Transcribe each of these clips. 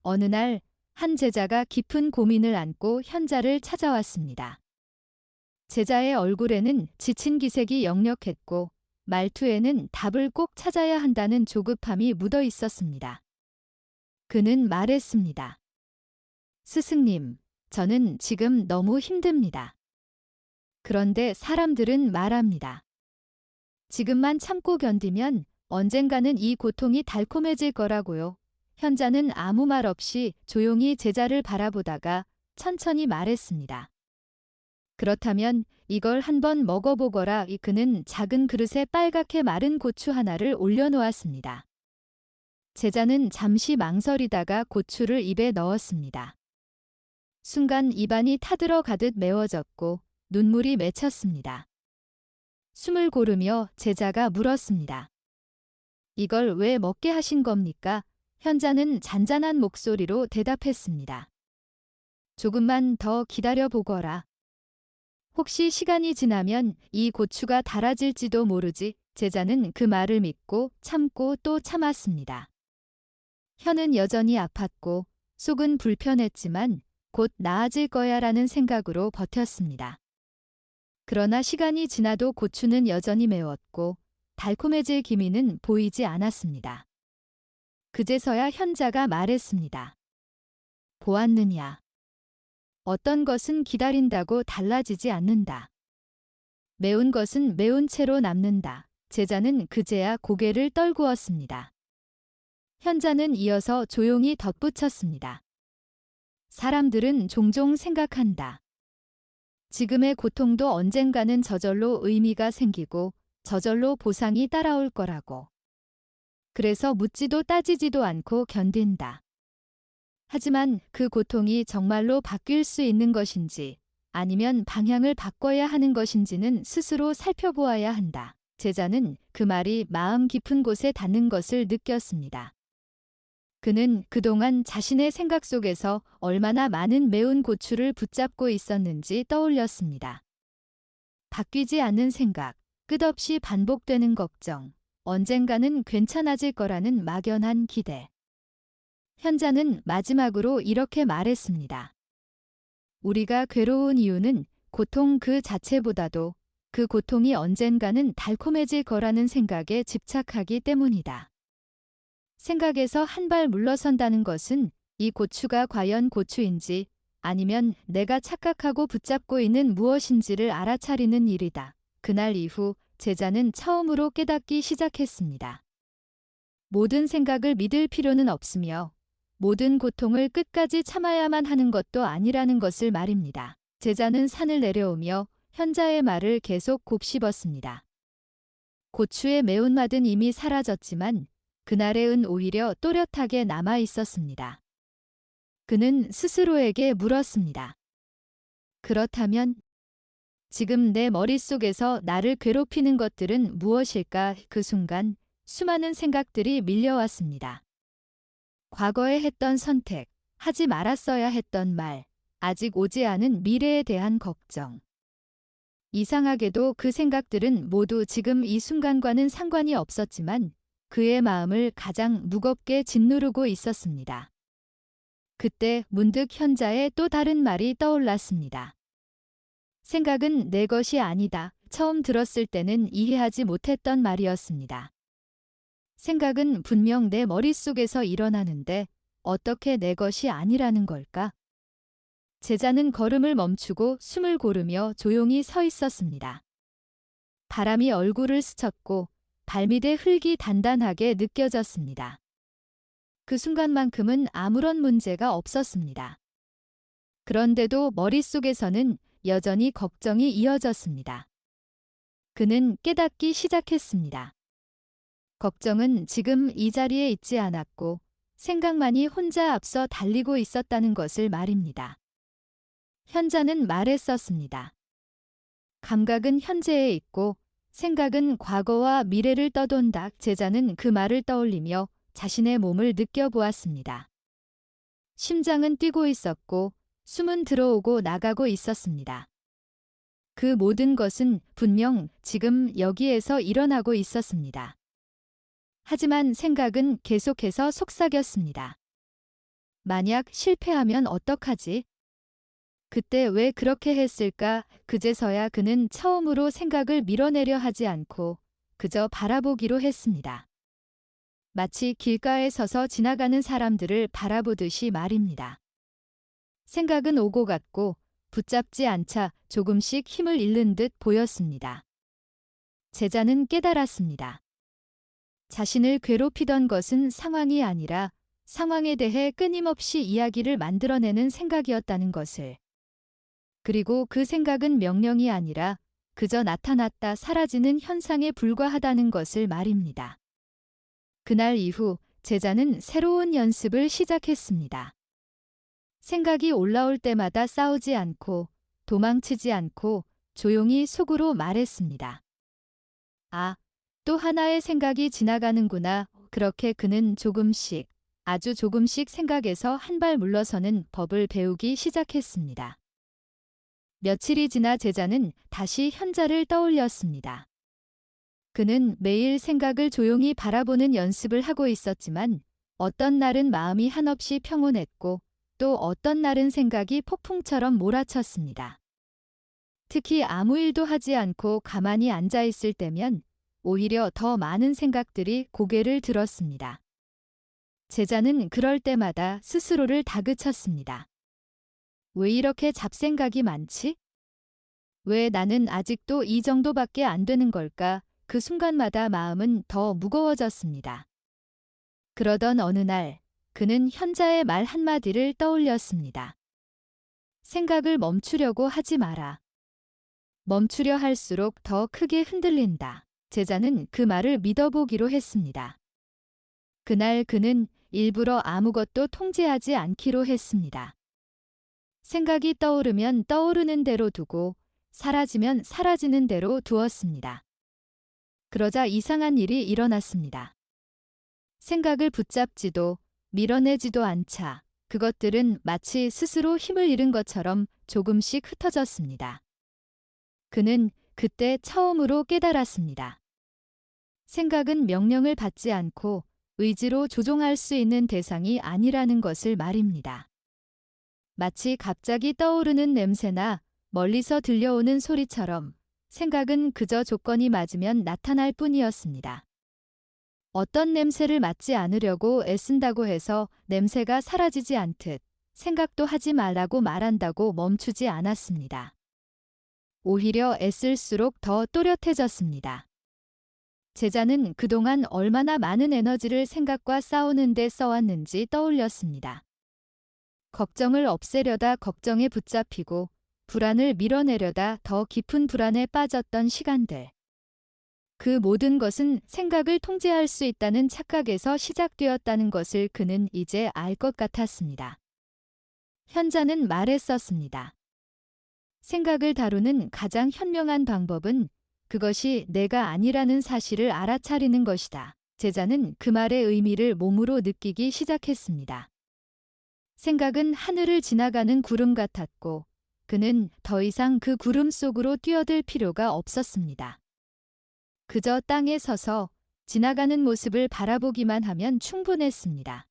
어느 날 한 제자가 깊은 고민을 안고 현자를 찾아왔습니다. 제자의 얼굴에는 지친 기색이 역력했고 말투에는 답을 꼭 찾아야 한다는 조급함이 묻어 있었습니다. 그는 말했습니다. 스승님, 저는 지금 너무 힘듭니다. 그런데 사람들은 말합니다. 지금만 참고 견디면 언젠가는 이 고통이 달콤해질 거라고요. 현자는 아무 말 없이 조용히 제자를 바라보다가 천천히 말했습니다. 그렇다면 이걸 한번 먹어보거라. 그는 작은 그릇에 빨갛게 마른 고추 하나를 올려놓았습니다. 제자는 잠시 망설이다가 고추를 입에 넣었습니다. 순간 입안이 타들어 가듯 매워졌고 눈물이 맺혔습니다. 숨을 고르며 제자가 물었습니다. 이걸 왜 먹게 하신 겁니까? 현자는 잔잔한 목소리로 대답했습니다. 조금만 더 기다려 보거라. 혹시 시간이 지나면 이 고추가 달아질지도 모르지. 제자는 그 말을 믿고 참고 또 참았습니다. 혀는 여전히 아팠고 속은 불편했지만 곧 나아질 거야라는 생각으로 버텼습니다. 그러나 시간이 지나도 고추는 여전히 매웠고 달콤해질 기미는 보이지 않았습니다. 그제서야 현자가 말했습니다. 보았느냐? 어떤 것은 기다린다고 달라지지 않는다. 매운 것은 매운 채로 남는다. 제자는 그제야 고개를 떨구었습니다. 현자는 이어서 조용히 덧붙였습니다. 사람들은 종종 생각한다. 지금의 고통도 언젠가는 저절로 의미가 생기고 저절로 보상이 따라올 거라고. 그래서 묻지도 따지지도 않고 견딘다. 하지만 그 고통이 정말로 바뀔 수 있는 것인지 아니면 방향을 바꿔야 하는 것인지는 스스로 살펴보아야 한다. 제자는 그 말이 마음 깊은 곳에 닿는 것을 느꼈습니다. 그는 그동안 자신의 생각 속에서 얼마나 많은 매운 고추를 붙잡고 있었는지 떠올렸습니다. 바뀌지 않는 생각, 끝없이 반복되는 걱정, 언젠가는 괜찮아질 거라는 막연한 기대. 현자는 마지막으로 이렇게 말했습니다. 우리가 괴로운 이유는 고통 그 자체보다도 그 고통이 언젠가는 달콤해질 거라는 생각에 집착하기 때문이다. 생각에서 한 발 물러선다는 것은 이 고추가 과연 고추인지 아니면 내가 착각하고 붙잡고 있는 무엇인지를 알아차리는 일이다. 그날 이후 제자는 처음으로 깨닫기 시작했습니다. 모든 생각을 믿을 필요는 없으며 모든 고통을 끝까지 참아야만 하는 것도 아니라는 것을 말입니다. 제자는 산을 내려오며 현자의 말을 계속 곱씹었습니다. 고추의 매운맛은 이미 사라졌지만 그날의 은 오히려 또렷하게 남아 있었습니다. 그는 스스로에게 물었습니다. 그렇다면 지금 내 머릿속에서 나를 괴롭히는 것들은 무엇일까? 그 순간 수많은 생각들이 밀려왔습니다. 과거에 했던 선택, 하지 말았어야 했던 말, 아직 오지 않은 미래에 대한 걱정. 이상하게도 그 생각들은 모두 지금 이 순간과는 상관이 없었지만 그의 마음을 가장 무겁게 짓누르고 있었습니다. 그때 문득 현자의 또 다른 말이 떠올랐습니다. 생각은 내 것이 아니다. 처음 들었을 때는 이해하지 못했던 말이었습니다. 생각은 분명 내 머릿속에서 일어나는데 어떻게 내 것이 아니라는 걸까? 제자는 걸음을 멈추고 숨을 고르며 조용히 서 있었습니다. 바람이 얼굴을 스쳤고 발밑에 흙이 단단하게 느껴졌습니다. 그 순간만큼은 아무런 문제가 없었습니다. 그런데도 머릿속에서는 여전히 걱정이 이어졌습니다. 그는 깨닫기 시작했습니다. 걱정은 지금 이 자리에 있지 않았고 생각만이 혼자 앞서 달리고 있었다는 것을 말입니다. 현자는 말했었습니다. 감각은 현재에 있고 생각은 과거와 미래를 떠돈다. 제자는 그 말을 떠올리며 자신의 몸을 느껴보았습니다. 심장은 뛰고 있었고 숨은 들어오고 나가고 있었습니다. 그 모든 것은 분명 지금 여기에서 일어나고 있었습니다. 하지만 생각은 계속해서 속삭였습니다. 만약 실패하면 어떡하지? 그때 왜 그렇게 했을까? 그제서야 그는 처음으로 생각을 밀어내려 하지 않고 그저 바라보기로 했습니다. 마치 길가에 서서 지나가는 사람들을 바라보듯이 말입니다. 생각은 오고 갔고 붙잡지 않자 조금씩 힘을 잃는 듯 보였습니다. 제자는 깨달았습니다. 자신을 괴롭히던 것은 상황이 아니라 상황에 대해 끊임없이 이야기를 만들어내는 생각이었다는 것을. 그리고 그 생각은 명령이 아니라 그저 나타났다 사라지는 현상에 불과하다는 것을 말입니다. 그날 이후 제자는 새로운 연습을 시작했습니다. 생각이 올라올 때마다 싸우지 않고 도망치지 않고 조용히 속으로 말했습니다. 아, 또 하나의 생각이 지나가는구나. 그렇게 그는 조금씩, 아주 조금씩 생각에서 한 발 물러서는 법을 배우기 시작했습니다. 며칠이 지나 제자는 다시 현자를 떠올렸습니다. 그는 매일 생각을 조용히 바라보는 연습을 하고 있었지만 어떤 날은 마음이 한없이 평온했고 또 어떤 날은 생각이 폭풍처럼 몰아쳤습니다. 특히 아무 일도 하지 않고 가만히 앉아 있을 때면 오히려 더 많은 생각들이 고개를 들었습니다. 제자는 그럴 때마다 스스로를 다그쳤습니다. 왜 이렇게 잡생각이 많지? 왜 나는 아직도 이 정도밖에 안 되는 걸까? 그 순간마다 마음은 더 무거워졌습니다. 그러던 어느 날 그는 현자의 말 한마디를 떠올렸습니다. 생각을 멈추려고 하지 마라. 멈추려 할수록 더 크게 흔들린다. 제자는 그 말을 믿어보기로 했습니다. 그날 그는 일부러 아무것도 통제하지 않기로 했습니다. 생각이 떠오르면 떠오르는 대로 두고 사라지면 사라지는 대로 두었습니다. 그러자 이상한 일이 일어났습니다. 생각을 붙잡지도 밀어내지도 않자 그것들은 마치 스스로 힘을 잃은 것처럼 조금씩 흩어졌습니다. 그는 그때 처음으로 깨달았습니다. 생각은 명령을 받지 않고 의지로 조종할 수 있는 대상이 아니라는 것을 말입니다. 마치 갑자기 떠오르는 냄새나 멀리서 들려오는 소리처럼 생각은 그저 조건이 맞으면 나타날 뿐이었습니다. 어떤 냄새를 맡지 않으려고 애쓴다고 해서 냄새가 사라지지 않듯 생각도 하지 말라고 말한다고 멈추지 않았습니다. 오히려 애쓸수록 더 또렷해졌습니다. 제자는 그동안 얼마나 많은 에너지를 생각과 싸우는 데 써왔는지 떠올렸습니다. 걱정을 없애려다 걱정에 붙잡히고 불안을 밀어내려다 더 깊은 불안에 빠졌던 시간들. 그 모든 것은 생각을 통제할 수 있다는 착각에서 시작되었다는 것을 그는 이제 알 것 같았습니다. 현자는 말했었습니다. 생각을 다루는 가장 현명한 방법은 그것이 내가 아니라는 사실을 알아차리는 것이다. 제자는 그 말의 의미를 몸으로 느끼기 시작했습니다. 생각은 하늘을 지나가는 구름 같았고 그는 더 이상 그 구름 속으로 뛰어들 필요가 없었습니다. 그저 땅에 서서 지나가는 모습을 바라보기만 하면 충분했습니다.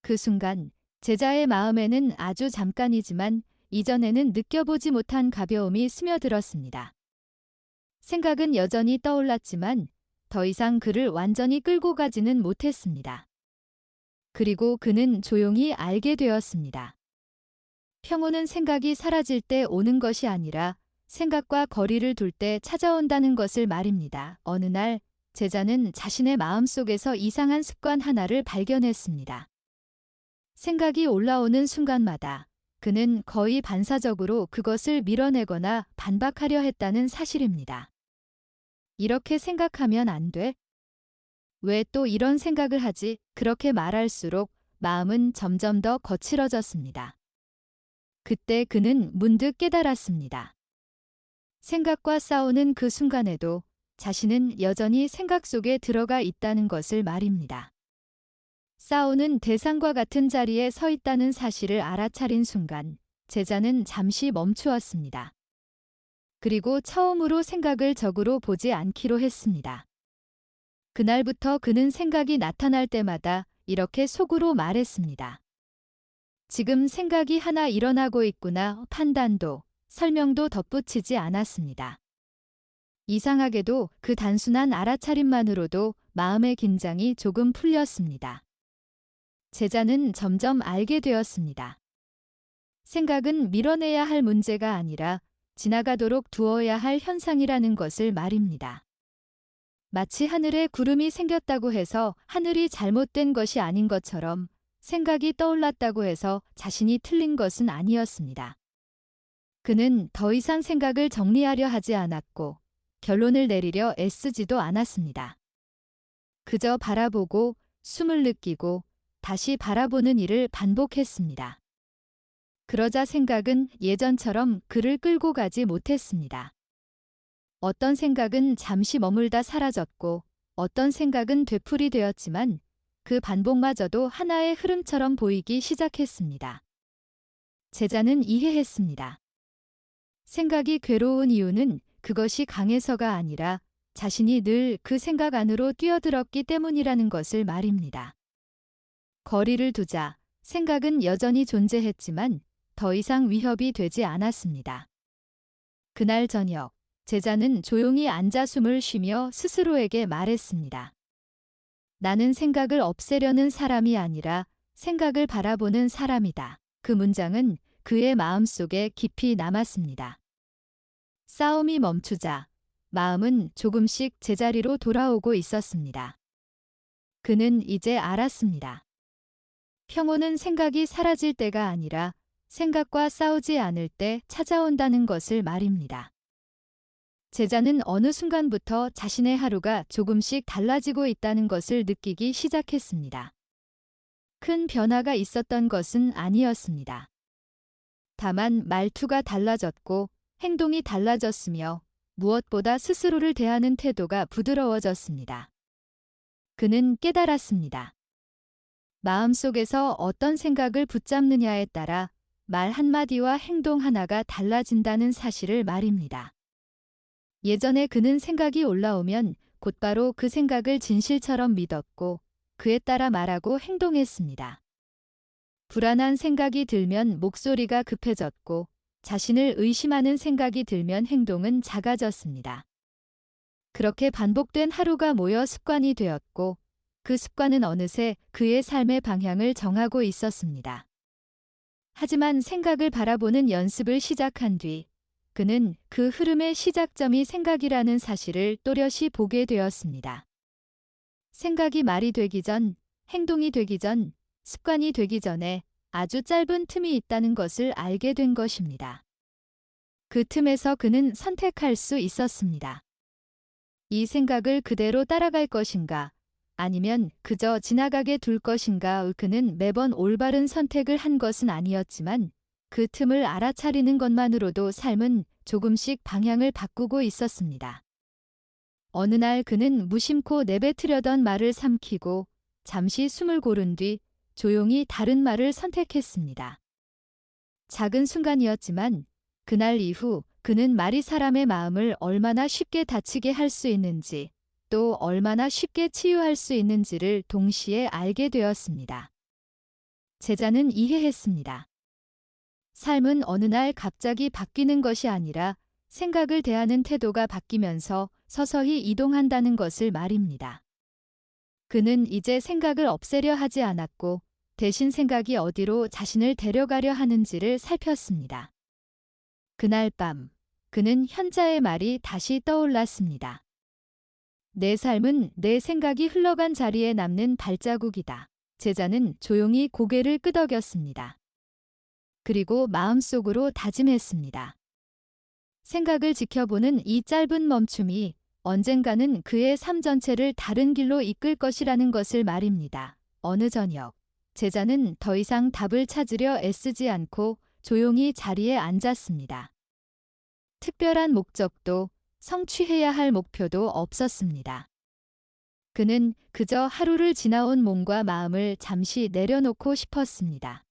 그 순간 제자의 마음에는 아주 잠깐이지만 이전에는 느껴보지 못한 가벼움이 스며들었습니다. 생각은 여전히 떠올랐지만 더 이상 그를 완전히 끌고 가지는 못했습니다. 그리고 그는 조용히 알게 되었습니다. 평온은 생각이 사라질 때 오는 것이 아니라 생각과 거리를 둘 때 찾아온다는 것을 말입니다. 어느 날 제자는 자신의 마음속에서 이상한 습관 하나를 발견했습니다. 생각이 올라오는 순간마다 그는 거의 반사적으로 그것을 밀어내거나 반박하려 했다는 사실입니다. 이렇게 생각하면 안 돼? 왜 또 이런 생각을 하지? 그렇게 말할수록 마음은 점점 더 거칠어졌습니다. 그때 그는 문득 깨달았습니다. 생각과 싸우는 그 순간에도 자신은 여전히 생각 속에 들어가 있다는 것을 말입니다. 싸우는 대상과 같은 자리에 서 있다는 사실을 알아차린 순간 제자는 잠시 멈추었습니다. 그리고 처음으로 생각을 적으로 보지 않기로 했습니다. 그날부터 그는 생각이 나타날 때마다 이렇게 속으로 말했습니다. 지금 생각이 하나 일어나고 있구나 판단도, 설명도 덧붙이지 않았습니다. 이상하게도 그 단순한 알아차림만으로도 마음의 긴장이 조금 풀렸습니다. 제자는 점점 알게 되었습니다. 생각은 밀어내야 할 문제가 아니라 지나가도록 두어야 할 현상이라는 것을 말입니다. 마치 하늘에 구름이 생겼다고 해서 하늘이 잘못된 것이 아닌 것처럼 생각이 떠올랐다고 해서 자신이 틀린 것은 아니었습니다. 그는 더 이상 생각을 정리하려 하지 않았고 결론을 내리려 애쓰지도 않았습니다. 그저 바라보고 숨을 느끼고 다시 바라보는 일을 반복했습니다. 그러자 생각은 예전처럼 그를 끌고 가지 못했습니다. 어떤 생각은 잠시 머물다 사라졌고 어떤 생각은 되풀이 되었지만 그 반복마저도 하나의 흐름처럼 보이기 시작했습니다. 제자는 이해했습니다. 생각이 괴로운 이유는 그것이 강해서가 아니라 자신이 늘 그 생각 안으로 뛰어들었기 때문이라는 것을 말입니다. 거리를 두자 생각은 여전히 존재했지만 더 이상 위협이 되지 않았습니다. 그날 저녁, 제자는 조용히 앉아 숨을 쉬며 스스로에게 말했습니다. 나는 생각을 없애려는 사람이 아니라 생각을 바라보는 사람이다. 그 문장은 그의 마음속에 깊이 남았습니다. 싸움이 멈추자 마음은 조금씩 제자리로 돌아오고 있었습니다. 그는 이제 알았습니다. 평온은 생각이 사라질 때가 아니라 생각과 싸우지 않을 때 찾아온다는 것을 말입니다. 제자는 어느 순간부터 자신의 하루가 조금씩 달라지고 있다는 것을 느끼기 시작했습니다. 큰 변화가 있었던 것은 아니었습니다. 다만 말투가 달라졌고 행동이 달라졌으며 무엇보다 스스로를 대하는 태도가 부드러워졌습니다. 그는 깨달았습니다. 마음속에서 어떤 생각을 붙잡느냐에 따라 말 한마디와 행동 하나가 달라진다는 사실을 말입니다. 예전에 그는 생각이 올라오면 곧바로 그 생각을 진실처럼 믿었고 그에 따라 말하고 행동했습니다. 불안한 생각이 들면 목소리가 급해졌고 자신을 의심하는 생각이 들면 행동은 작아졌습니다. 그렇게 반복된 하루가 모여 습관이 되었고 그 습관은 어느새 그의 삶의 방향을 정하고 있었습니다. 하지만 생각을 바라보는 연습을 시작한 뒤 그는 그 흐름의 시작점이 생각이라는 사실을 또렷이 보게 되었습니다. 생각이 말이 되기 전, 행동이 되기 전, 습관이 되기 전에 아주 짧은 틈이 있다는 것을 알게 된 것입니다. 그 틈에서 그는 선택할 수 있었습니다. 이 생각을 그대로 따라갈 것인가, 아니면 그저 지나가게 둘 것인가. 그는 매번 올바른 선택을 한 것은 아니었지만 그 틈을 알아차리는 것만으로도 삶은 조금씩 방향을 바꾸고 있었습니다. 어느 날 그는 무심코 내뱉으려던 말을 삼키고 잠시 숨을 고른 뒤 조용히 다른 말을 선택했습니다. 작은 순간이었지만 그날 이후 그는 말이 사람의 마음을 얼마나 쉽게 다치게 할 수 있는지 또 얼마나 쉽게 치유할 수 있는지를 동시에 알게 되었습니다. 제자는 이해했습니다. 삶은 어느 날 갑자기 바뀌는 것이 아니라 생각을 대하는 태도가 바뀌면서 서서히 이동한다는 것을 말입니다. 그는 이제 생각을 없애려 하지 않았고 대신 생각이 어디로 자신을 데려가려 하는지를 살폈습니다. 그날 밤, 그는 현자의 말이 다시 떠올랐습니다. 내 삶은 내 생각이 흘러간 자리에 남는 발자국이다. 제자는 조용히 고개를 끄덕였습니다. 그리고 마음속으로 다짐했습니다. 생각을 지켜보는 이 짧은 멈춤이 언젠가는 그의 삶 전체를 다른 길로 이끌 것이라는 것을 말입니다. 어느 저녁, 제자는 더 이상 답을 찾으려 애쓰지 않고 조용히 자리에 앉았습니다. 특별한 목적도 성취해야 할 목표도 없었습니다. 그는 그저 하루를 지나온 몸과 마음을 잠시 내려놓고 싶었습니다.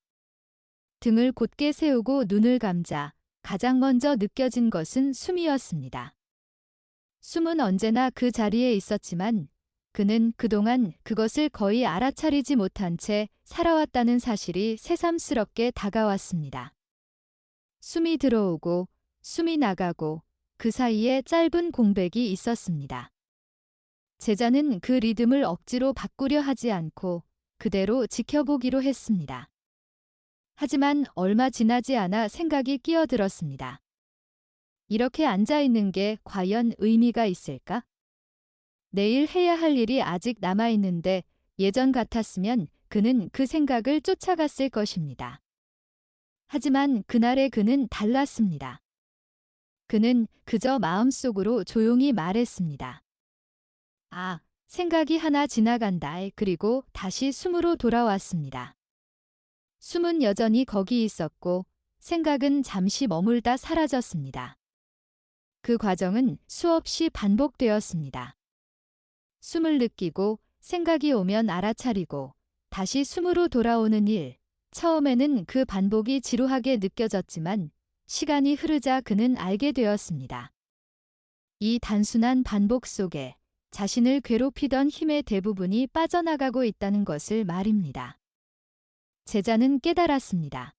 등을 곧게 세우고 눈을 감자 가장 먼저 느껴진 것은 숨이었습니다. 숨은 언제나 그 자리에 있었지만 그는 그동안 그것을 거의 알아차리지 못한 채 살아왔다는 사실이 새삼스럽게 다가왔습니다. 숨이 들어오고 숨이 나가고 그 사이에 짧은 공백이 있었습니다. 제자는 그 리듬을 억지로 바꾸려 하지 않고 그대로 지켜보기로 했습니다. 하지만 얼마 지나지 않아 생각이 끼어들었습니다. 이렇게 앉아 있는 게 과연 의미가 있을까? 내일 해야 할 일이 아직 남아 있는데 예전 같았으면 그는 그 생각을 쫓아갔을 것입니다. 하지만 그날의 그는 달랐습니다. 그는 그저 마음속으로 조용히 말했습니다. 아, 생각이 하나 지나간다. 그리고 다시 숨으로 돌아왔습니다. 숨은 여전히 거기 있었고 생각은 잠시 머물다 사라졌습니다. 그 과정은 수없이 반복되었습니다. 숨을 느끼고 생각이 오면 알아차리고 다시 숨으로 돌아오는 일. 처음에는 그 반복이 지루하게 느껴졌지만 시간이 흐르자 그는 알게 되었습니다. 이 단순한 반복 속에 자신을 괴롭히던 힘의 대부분이 빠져나가고 있다는 것을 말입니다. 제자는 깨달았습니다.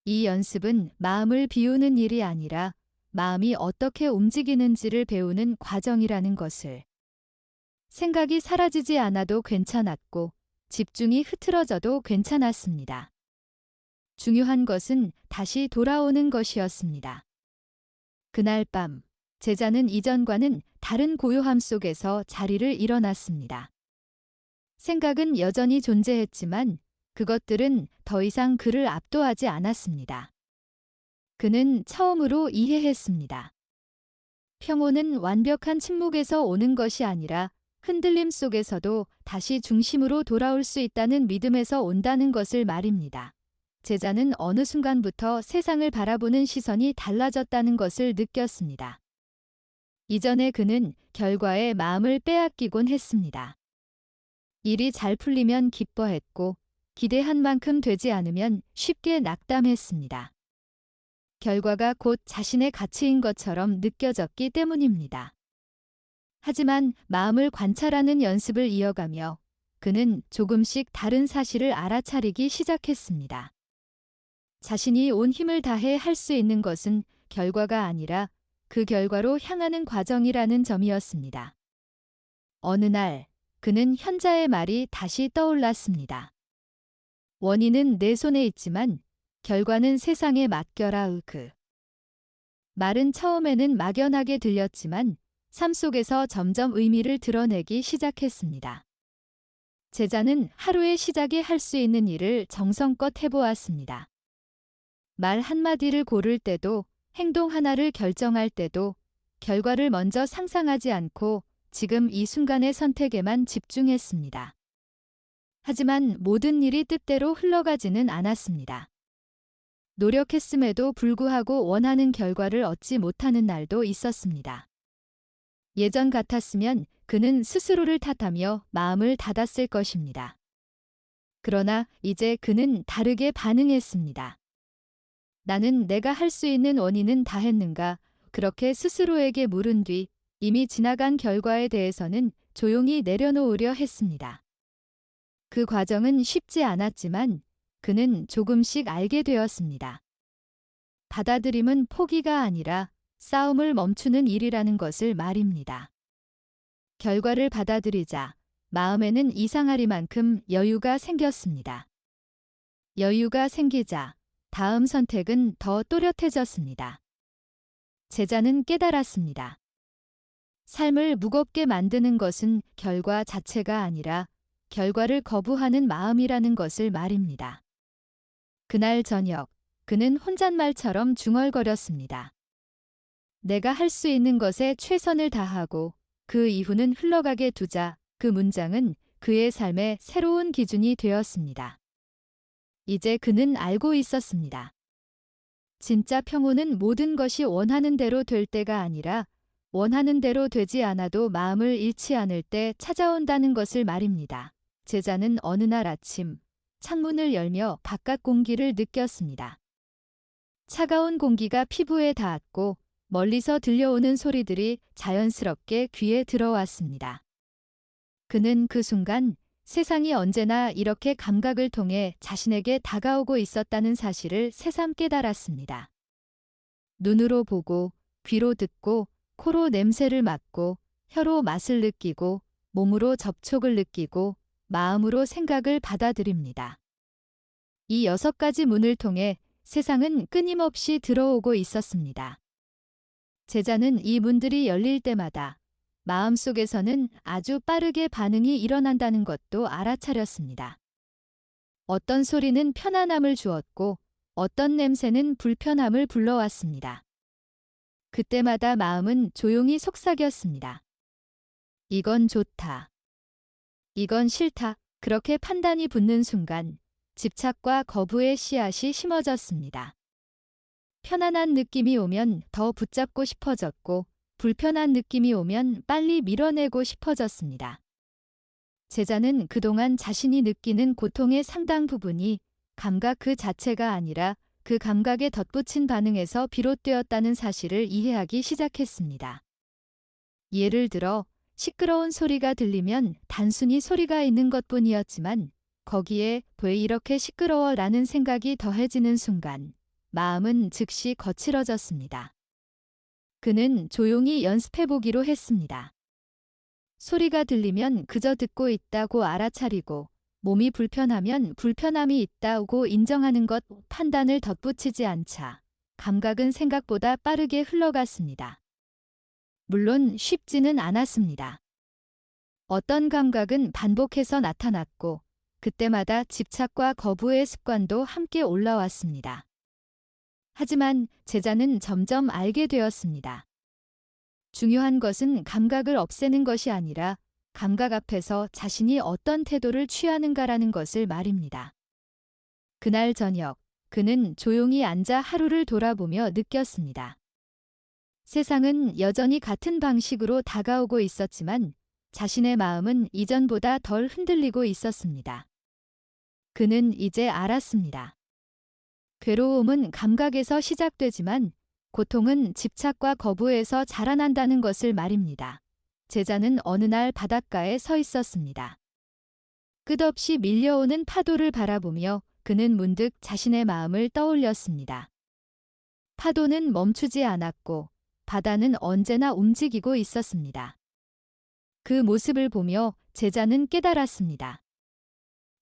이 연습은 마음을 비우는 일이 아니라 마음이 어떻게 움직이는지를 배우는 과정이라는 것을. 생각이 사라지지 않아도 괜찮았고 집중이 흐트러져도 괜찮았습니다. 중요한 것은 다시 돌아오는 것이었습니다. 그날 밤 제자는 이전과는 다른 고요함 속에서 자리를 일어났습니다. 생각은 여전히 존재했지만 그것들은 더 이상 그를 압도하지 않았습니다. 그는 처음으로 이해했습니다. 평온은 완벽한 침묵에서 오는 것이 아니라 흔들림 속에서도 다시 중심으로 돌아올 수 있다는 믿음에서 온다는 것을 말입니다. 제자는 어느 순간부터 세상을 바라보는 시선이 달라졌다는 것을 느꼈습니다. 이전에 그는 결과에 마음을 빼앗기곤 했습니다. 일이 잘 풀리면 기뻐했고 기대한 만큼 되지 않으면 쉽게 낙담했습니다. 결과가 곧 자신의 가치인 것처럼 느껴졌기 때문입니다. 하지만 마음을 관찰하는 연습을 이어가며 그는 조금씩 다른 사실을 알아차리기 시작했습니다. 자신이 온 힘을 다해 할 수 있는 것은 결과가 아니라 그 결과로 향하는 과정이라는 점이었습니다. 어느 날 그는 현자의 말이 다시 떠올랐습니다. 원인은 내 손에 있지만 결과는 세상에 맡겨라. 말은 처음에는 막연하게 들렸지만 삶 속에서 점점 의미를 드러내기 시작했습니다. 제자는 하루의 시작에 할 수 있는 일을 정성껏 해보았습니다. 말 한마디를 고를 때도 행동 하나를 결정할 때도 결과를 먼저 상상하지 않고 지금 이 순간의 선택에만 집중했습니다. 하지만 모든 일이 뜻대로 흘러가지는 않았습니다. 노력했음에도 불구하고 원하는 결과를 얻지 못하는 날도 있었습니다. 예전 같았으면 그는 스스로를 탓하며 마음을 닫았을 것입니다. 그러나 이제 그는 다르게 반응했습니다. 나는 내가 할 수 있는 원인은 다 했는가? 그렇게 스스로에게 물은 뒤 이미 지나간 결과에 대해서는 조용히 내려놓으려 했습니다. 그 과정은 쉽지 않았지만 그는 조금씩 알게 되었습니다. 받아들임은 포기가 아니라 싸움을 멈추는 일이라는 것을 말입니다. 결과를 받아들이자 마음에는 이상하리만큼 여유가 생겼습니다. 여유가 생기자 다음 선택은 더 또렷해졌습니다. 제자는 깨달았습니다. 삶을 무겁게 만드는 것은 결과 자체가 아니라 결과를 거부하는 마음이라는 것을 말입니다. 그날 저녁 그는 혼잣말처럼 중얼거렸습니다. 내가 할 수 있는 것에 최선을 다하고 그 이후는 흘러가게 두자. 그 문장은 그의 삶의 새로운 기준이 되었습니다. 이제 그는 알고 있었습니다. 진짜 평온은 모든 것이 원하는 대로 될 때가 아니라 원하는 대로 되지 않아도 마음을 잃지 않을 때 찾아온다는 것을 말입니다. 제자는 어느 날 아침 창문을 열며 바깥 공기를 느꼈습니다. 차가운 공기가 피부에 닿았고 멀리서 들려오는 소리들이 자연스럽게 귀에 들어왔습니다. 그는 그 순간 세상이 언제나 이렇게 감각을 통해 자신에게 다가오고 있었다는 사실을 새삼 깨달았습니다. 눈으로 보고, 귀로 듣고, 코로 냄새를 맡고, 혀로 맛을 느끼고, 몸으로 접촉을 느끼고, 마음으로 생각을 받아들입니다. 이 6가지 문을 통해 세상은 끊임없이 들어오고 있었습니다. 제자는 이 문들이 열릴 때마다 마음속에서는 아주 빠르게 반응이 일어난다는 것도 알아차렸습니다. 어떤 소리는 편안함을 주었고 어떤 냄새는 불편함을 불러왔습니다. 그때마다 마음은 조용히 속삭였습니다. 이건 좋다. 이건 싫다. 그렇게 판단이 붙는 순간 집착과 거부의 씨앗이 심어졌습니다. 편안한 느낌이 오면 더 붙잡고 싶어졌고 불편한 느낌이 오면 빨리 밀어내고 싶어졌습니다. 제자는 그동안 자신이 느끼는 고통의 상당 부분이 감각 그 자체가 아니라 그 감각에 덧붙인 반응에서 비롯되었다는 사실을 이해하기 시작했습니다. 예를 들어 시끄러운 소리가 들리면 단순히 소리가 있는 것뿐이었지만 거기에 왜 이렇게 시끄러워 라는 생각이 더해지는 순간 마음은 즉시 거칠어졌습니다. 그는 조용히 연습해보기로 했습니다. 소리가 들리면 그저 듣고 있다고 알아차리고 몸이 불편하면 불편함이 있다고 인정하는 것, 판단을 덧붙이지 않자 감각은 생각보다 빠르게 흘러갔습니다. 물론 쉽지는 않았습니다. 어떤 감각은 반복해서 나타났고 그때마다 집착과 거부의 습관도 함께 올라왔습니다. 하지만 제자는 점점 알게 되었습니다. 중요한 것은 감각을 없애는 것이 아니라 감각 앞에서 자신이 어떤 태도를 취하는가라는 것을 말입니다. 그날 저녁, 그는 조용히 앉아 하루를 돌아보며 느꼈습니다. 세상은 여전히 같은 방식으로 다가오고 있었지만 자신의 마음은 이전보다 덜 흔들리고 있었습니다. 그는 이제 알았습니다. 괴로움은 감각에서 시작되지만 고통은 집착과 거부에서 자라난다는 것을 말입니다. 제자는 어느 날 바닷가에 서 있었습니다. 끝없이 밀려오는 파도를 바라보며 그는 문득 자신의 마음을 떠올렸습니다. 파도는 멈추지 않았고 바다는 언제나 움직이고 있었습니다. 그 모습을 보며 제자는 깨달았습니다.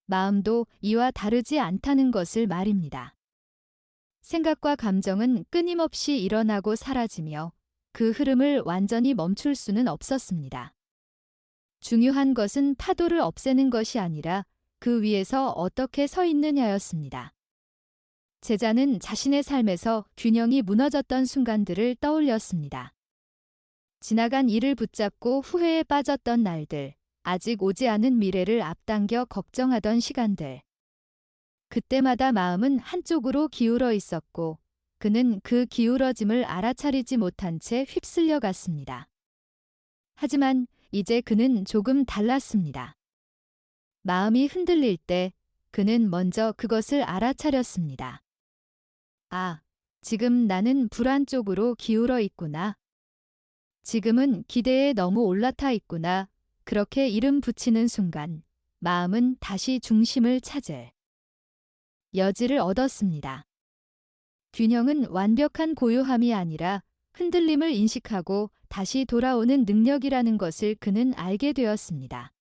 마음도 이와 다르지 않다는 것을 말입니다. 생각과 감정은 끊임없이 일어나고 사라지며 그 흐름을 완전히 멈출 수는 없었습니다. 중요한 것은 파도를 없애는 것이 아니라 그 위에서 어떻게 서 있느냐였습니다. 제자는 자신의 삶에서 균형이 무너졌던 순간들을 떠올렸습니다. 지나간 일을 붙잡고 후회에 빠졌던 날들, 아직 오지 않은 미래를 앞당겨 걱정하던 시간들. 그때마다 마음은 한쪽으로 기울어 있었고 그는 그 기울어짐을 알아차리지 못한 채 휩쓸려 갔습니다. 하지만 이제 그는 조금 달랐습니다. 마음이 흔들릴 때 그는 먼저 그것을 알아차렸습니다. 아, 지금 나는 불안 쪽으로 기울어 있구나. 지금은 기대에 너무 올라타 있구나. 그렇게 이름 붙이는 순간 마음은 다시 중심을 찾을 여지를 얻었습니다. 균형은 완벽한 고요함이 아니라 흔들림을 인식하고 다시 돌아오는 능력이라는 것을 그는 알게 되었습니다.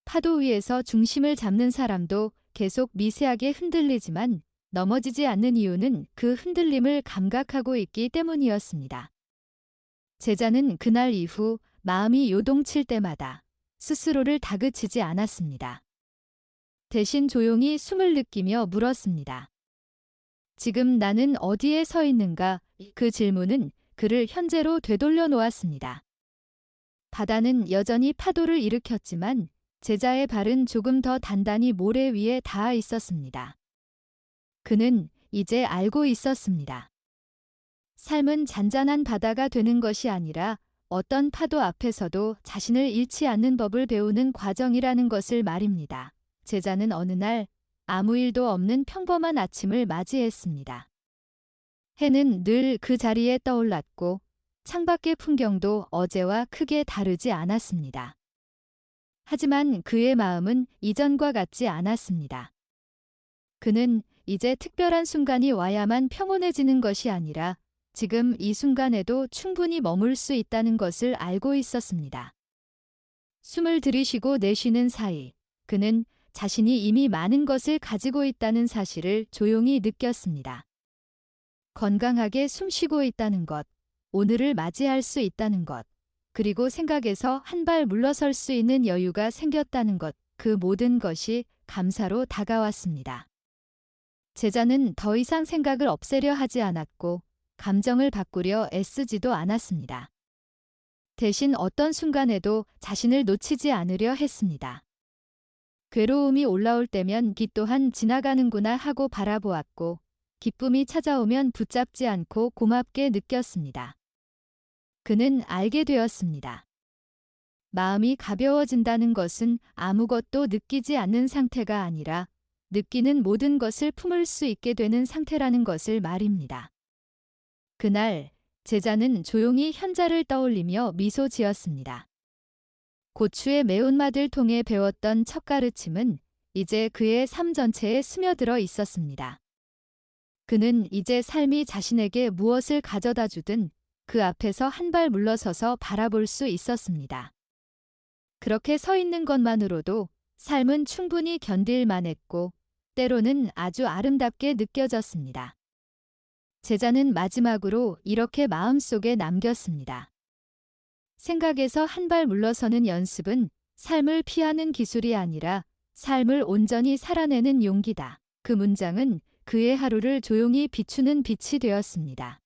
파도 위에서 중심을 잡는 사람도 계속 미세하게 흔들리지만 넘어지지 않는 이유는 그 흔들림을 감각하고 있기 때문이었습니다. 제자는 그날 이후 마음이 요동칠 때마다 스스로를 다그치지 않았습니다. 대신 조용히 숨을 느끼며 물었습니다. 지금 나는 어디에 서 있는가? 그 질문은 그를 현재로 되돌려 놓았습니다. 바다는 여전히 파도를 일으켰지만 제자의 발은 조금 더 단단히 모래 위에 닿아 있었습니다. 그는 이제 알고 있었습니다. 삶은 잔잔한 바다가 되는 것이 아니라 어떤 파도 앞에서도 자신을 잃지 않는 법을 배우는 과정이라는 것을 말입니다. 제자는 어느 날 아무 일도 없는 평범한 아침을 맞이했습니다. 해는 늘 그 자리에 떠올랐고 창밖의 풍경도 어제와 크게 다르지 않았습니다. 하지만 그의 마음은 이전과 같지 않았습니다. 그는 이제 특별한 순간이 와야만 평온해지는 것이 아니라 지금 이 순간에도 충분히 머물 수 있다는 것을 알고 있었습니다. 숨을 들이쉬고 내쉬는 사이 그는 자신이 이미 많은 것을 가지고 있다는 사실을 조용히 느꼈습니다. 건강하게 숨쉬고 있다는 것, 오늘을 맞이할 수 있다는 것, 그리고 생각에서 한 발 물러설 수 있는 여유가 생겼다는 것, 그 모든 것이 감사로 다가왔습니다. 제자는 더 이상 생각을 없애려 하지 않았고 감정을 바꾸려 애쓰지도 않았습니다. 대신 어떤 순간에도 자신을 놓치지 않으려 했습니다. 괴로움이 올라올 때면 기 또한 지나가는구나 하고 바라보았고 기쁨이 찾아오면 붙잡지 않고 고맙게 느꼈습니다. 그는 알게 되었습니다. 마음이 가벼워진다는 것은 아무것도 느끼지 않는 상태가 아니라 느끼는 모든 것을 품을 수 있게 되는 상태라는 것을 말입니다. 그날 제자는 조용히 현자를 떠올리며 미소 지었습니다. 고추의 매운맛을 통해 배웠던 첫 가르침은 이제 그의 삶 전체에 스며들어 있었습니다. 그는 이제 삶이 자신에게 무엇을 가져다 주든 그 앞에서 한 발 물러서서 바라볼 수 있었습니다. 그렇게 서 있는 것만으로도 삶은 충분히 견딜 만했고 때로는 아주 아름답게 느껴졌습니다. 제자는 마지막으로 이렇게 마음속에 남겼습니다. 생각에서 한 발 물러서는 연습은 삶을 피하는 기술이 아니라 삶을 온전히 살아내는 용기다. 그 문장은 그의 하루를 조용히 비추는 빛이 되었습니다.